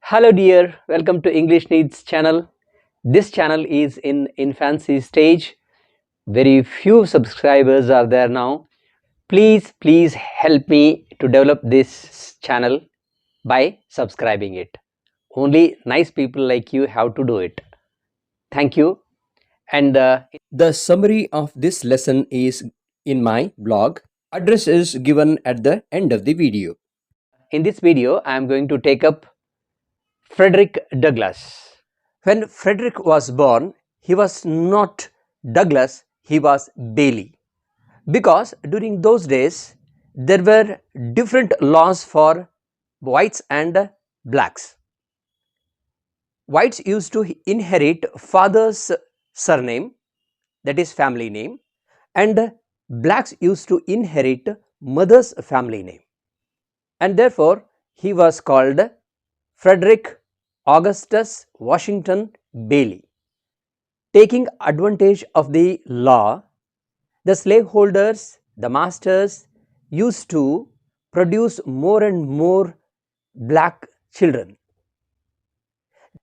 Hello dear, welcome to English Needs channel. This channel is in infancy stage. Very few subscribers are there now. Please help me to develop this channel by subscribing it. Only nice people like you have to do it. Thank you. And the summary of this lesson is in my blog. Address is given at the end of the video. In this video, I am going to take up Frederick Douglass. When Frederick was born, he was not Douglass, he was Bailey. Because during those days, there were different laws for whites and blacks. Whites used to inherit father's surname, that is family name, and blacks used to inherit mother's family name. And therefore, he was called Frederick Augustus Washington Bailey. Taking advantage of the law, the slaveholders, the masters, used to produce more and more black children.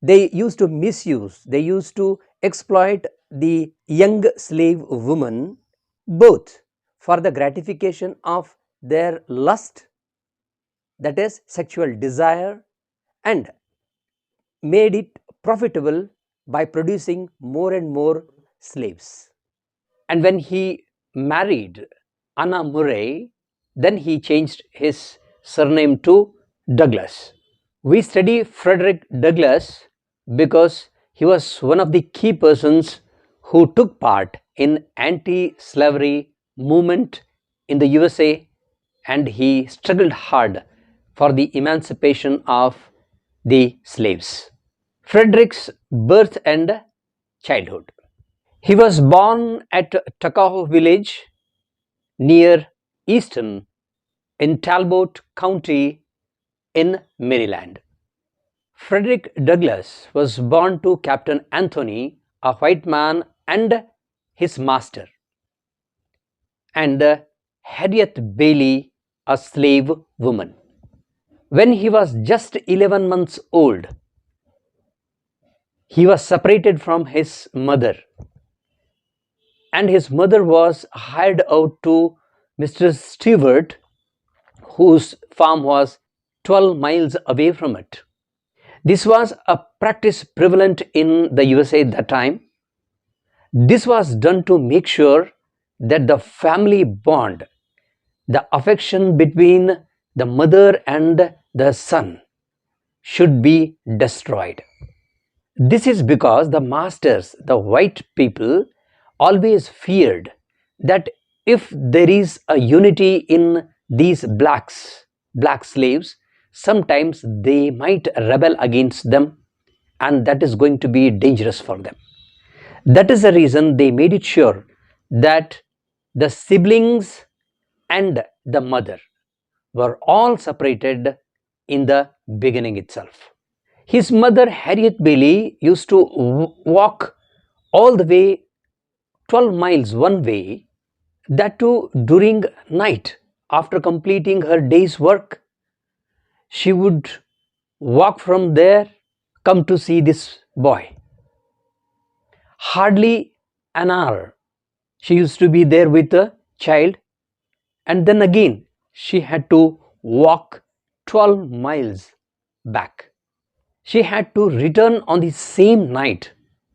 They used to misuse, they used to exploit the young slave women both for the gratification of their lust, that is sexual desire, and made it profitable by producing more and more slaves. And when he married Anna Murray, then he changed his surname to Douglass. We study Frederick Douglass because he was one of the key persons who took part in anti-slavery movement in the USA, and he struggled hard for the emancipation of the slaves. Frederick's birth and childhood. He was born at Tuckahoe village near Easton in Talbot County in Maryland. Frederick Douglass was born to Captain Anthony, a white man, and his master, and Harriet Bailey, a slave woman. When he was just 11 months old, he was separated from his mother, and his mother was hired out to Mr. Stewart, whose farm was 12 miles away from it. This was a practice prevalent in the USA at that time. This was done to make sure that the family bond, the affection between the mother and the son, should be destroyed. This is because the masters, the white people, always feared that if there is a unity in these black slaves, sometimes they might rebel against them, and that is going to be dangerous for them. That is the reason they made it sure that the siblings and the mother were all separated in the beginning itself. His mother, Harriet Bailey, used to walk all the way 12 miles one way, that too during night. After completing her day's work, she would walk from there, come to see this boy. Hardly an hour she used to be there with the child, and then again she had to walk 12 miles back. She had to return on the same night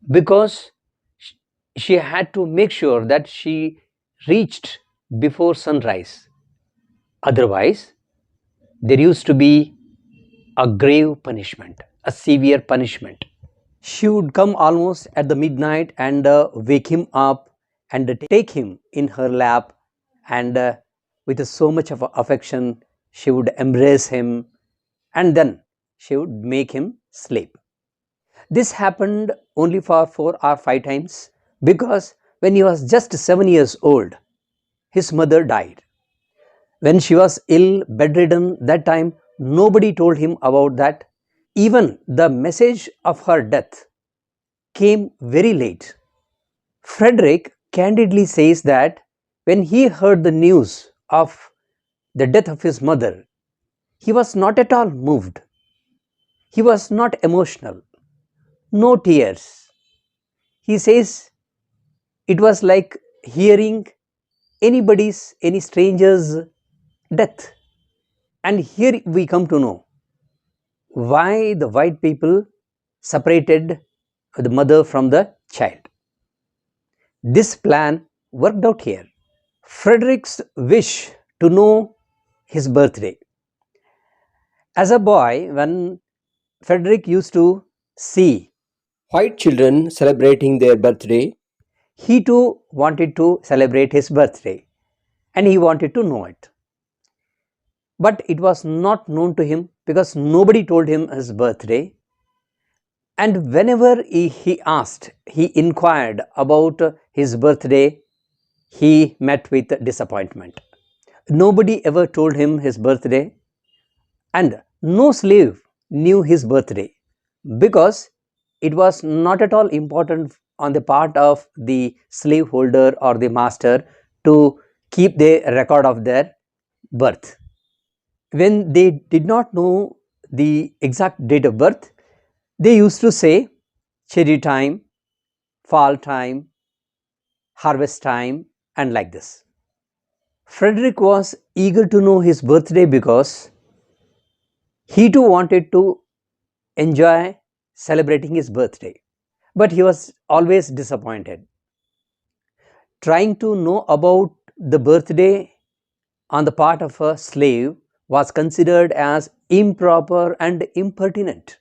because she had to make sure that she reached before sunrise. Otherwise, there used to be a grave punishment, a severe punishment. She would come almost at the midnight and wake him up and take him in her lap, and with so much of affection she would embrace him, and then she would make him sleep. This happened only for 4 or 5 times, because when he was just 7 years old, his mother died. When she was ill, bedridden, that time nobody told him about that. Even the message of her death came very late. Frederick candidly says that when he heard the news of the death of his mother, he was not at all moved. He was not emotional, no tears. He says it was like hearing any stranger's death. And here we come to know why the white people separated the mother from the child. This plan worked out here. Frederick's wish to know his birthday. As a boy, when Frederick used to see white children celebrating their birthday, he too wanted to celebrate his birthday and he wanted to know it. But it was not known to him because nobody told him his birthday. And whenever he asked, he inquired about his birthday, he met with disappointment. Nobody ever told him his birthday, and no slave knew his birthday because it was not at all important on the part of the slaveholder or the master to keep the record of their birth. When they did not know the exact date of birth, they used to say cherry time, fall time, harvest time, and like this. Frederick was eager to know his birthday because he too wanted to enjoy celebrating his birthday, but he was always disappointed. Trying to know about the birthday on the part of a slave was considered as improper and impertinent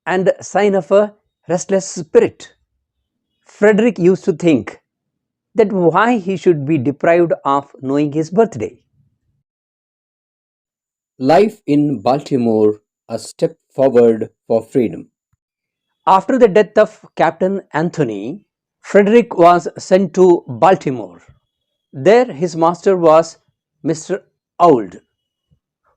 and a sign of a restless spirit. Frederick used to think that why he should be deprived of knowing his birthday. Life in Baltimore, a step forward for freedom. After the death of Captain Anthony, Frederick was sent to Baltimore. There his master was Mr. Auld,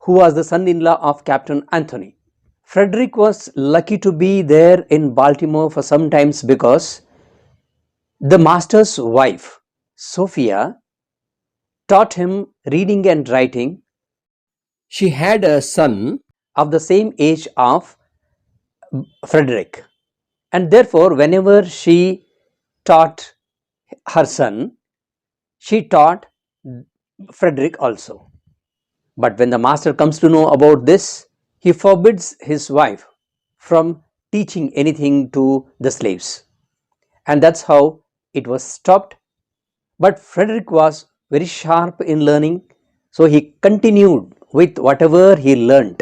who was the son-in-law of Captain Anthony. Frederick was lucky to be there in Baltimore for some times because the master's wife, Sophia, taught him reading and writing. She had a son of the same age of Frederick, and therefore, whenever she taught her son, she taught Frederick also. But when the master comes to know about this, he forbids his wife from teaching anything to the slaves. And that's how it was stopped. But Frederick was very sharp in learning, so he continued with whatever he learnt.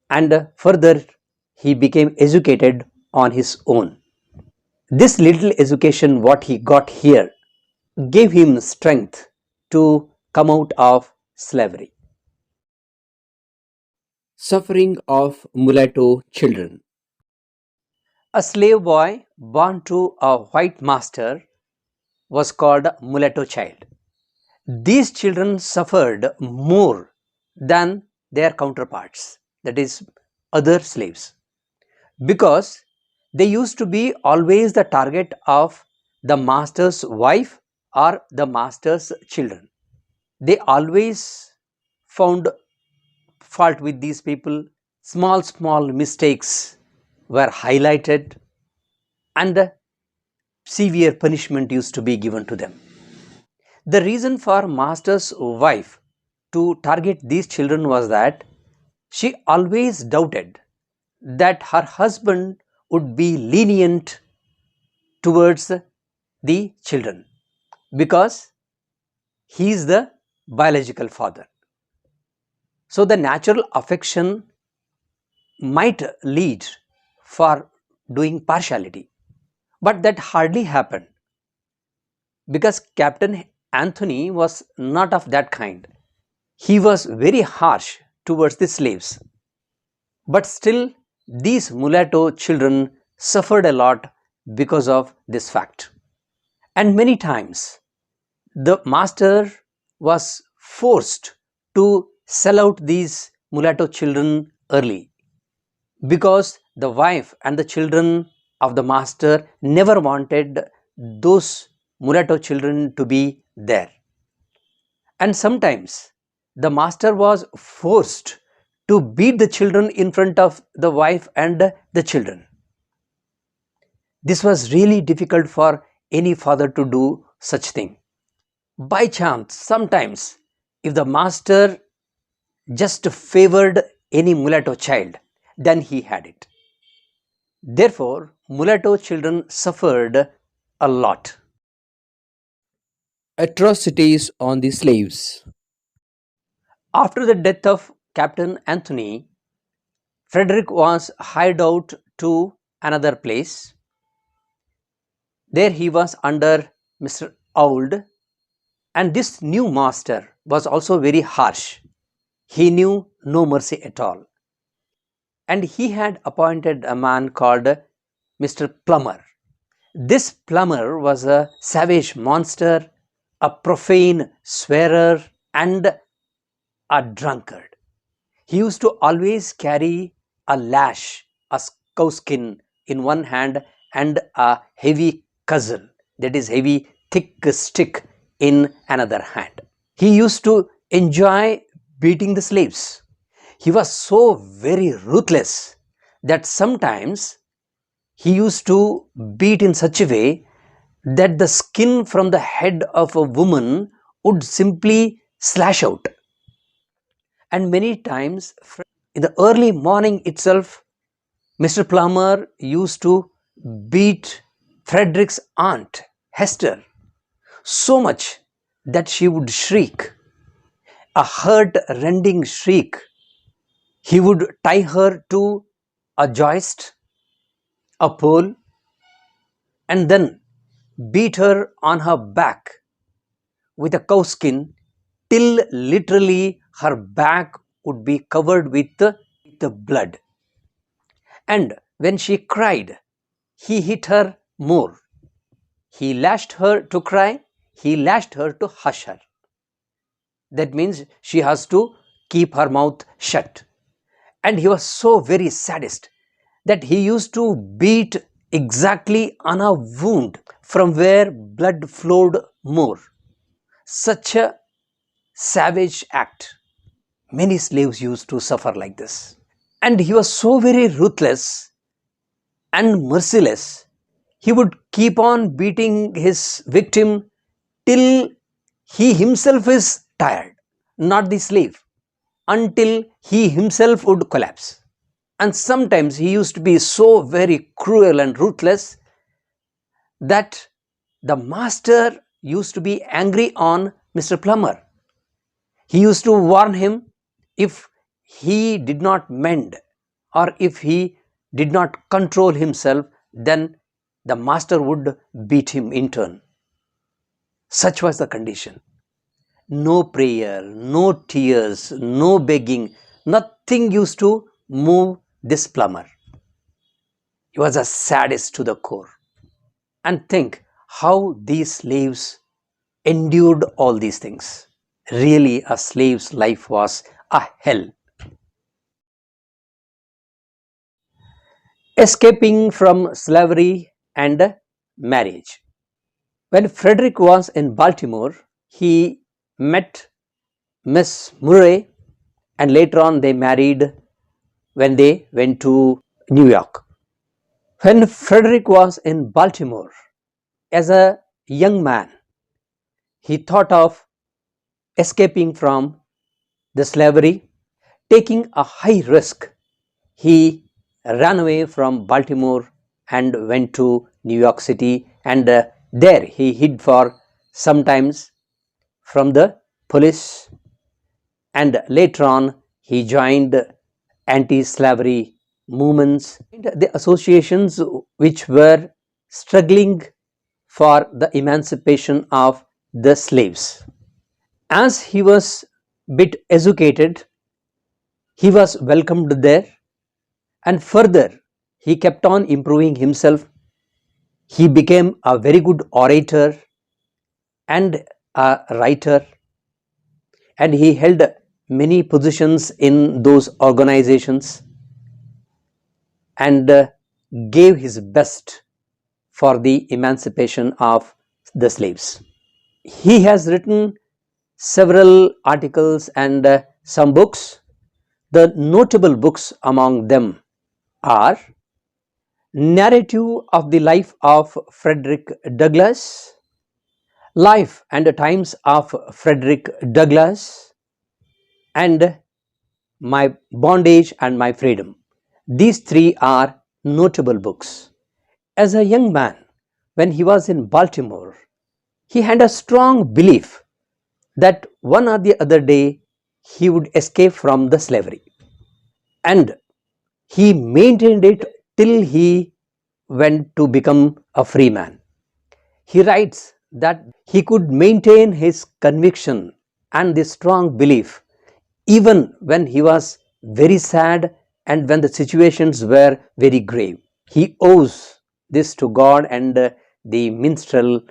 And further, he became educated on his own. This little education, what he got here, gave him strength to come out of slavery. Suffering of mulatto children. A slave boy born to a white master was called mulatto child. These children suffered more than their counterparts, that is, other slaves, because they used to be always the target of the master's wife or the master's children. They always found fault with these people. Small mistakes were highlighted and severe punishment used to be given to them. The reason for master's wife to target these children was that she always doubted that her husband would be lenient towards the children because he is the biological father. So the natural affection might lead for doing partiality, but that hardly happened because Captain Anthony was not of that kind. He was very harsh towards the slaves, but still these mulatto children suffered a lot because of this fact. And many times the master was forced to sell out these mulatto children early because the wife and the children of the master never wanted those mulatto children to be there. And sometimes the master was forced to beat the children in front of the wife and the children. This was really difficult for any father to do such thing. By chance, sometimes, if the master just favored any mulatto child, then he had it. Therefore, mulatto children suffered a lot. Atrocities on the slaves. After the death of Captain Anthony, Frederick was hired out to another place. There he was under Mr. Auld, and this new master was also very harsh. He knew no mercy at all. And he had appointed a man called Mr. Plummer. This Plummer was a savage monster, a profane swearer, and a drunkard. He used to always carry a lash, a cowskin in one hand, and a heavy cudgel, that is heavy thick stick, in another hand. He used to enjoy beating the slaves. He was so very ruthless that sometimes he used to beat in such a way that the skin from the head of a woman would simply slash out. And many times in the early morning itself, Mr. Plummer used to beat Frederick's aunt, Hester, so much that she would shriek, a heart-rending shriek. He would tie her to a joist, a pole, and then beat her on her back with a cowskin till literally her back would be covered with the blood. And when she cried, he hit her more. He lashed her to cry, he lashed her to hush her. That means she has to keep her mouth shut. And he was so very sadist that he used to beat exactly on a wound from where blood flowed more. Such a savage act. Many slaves used to suffer like this. And he was so very ruthless and merciless. He would keep on beating his victim till he himself is tired, not the slave, until he himself would collapse. And sometimes he used to be so very cruel and ruthless that the master used to be angry on Mr. Plummer. He used to warn him, if he did not mend or if he did not control himself, then the master would beat him in turn. Such was the condition. No prayer, no tears, no begging, nothing used to move this Plummer. He was a sadist to the core. And think how these slaves endured all these things. Really, a slave's life was a hell. Escaping from slavery and marriage. When Frederick was in Baltimore, he met Miss Murray, and later on they married when they went to New York. When Frederick was in Baltimore, as a young man, he thought of escaping from the slavery, taking a high risk. He ran away from Baltimore and went to New York City, and there he hid for sometimes from the police, and later on he joined anti-slavery movements, the associations which were struggling for the emancipation of the slaves. As he was bit educated, he was welcomed there, and further he kept on improving himself. He became a very good orator and a writer, and he held many positions in those organizations and gave his best for the emancipation of the slaves. He has written several articles and some books The notable books among them are Narrative of the Life of Frederick Douglass, Life and Times of Frederick Douglass, and My Bondage and My Freedom. These three are notable books. As a young man, when he was in Baltimore, he had a strong belief that one or the other day he would escape from the slavery, and he maintained it till he went to become a free man. He writes that he could maintain his conviction and the strong belief even when he was very sad and when the situations were very grave. He owes this to God and the minstrel,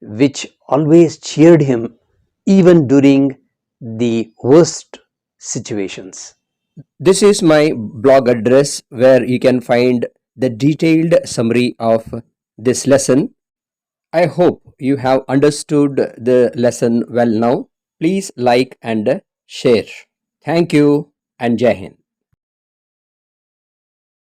which always cheered him even during the worst situations. This is my blog address where you can find the detailed summary of this lesson. I hope you have understood the lesson well now. Please like and share. Thank you and Jai Hind.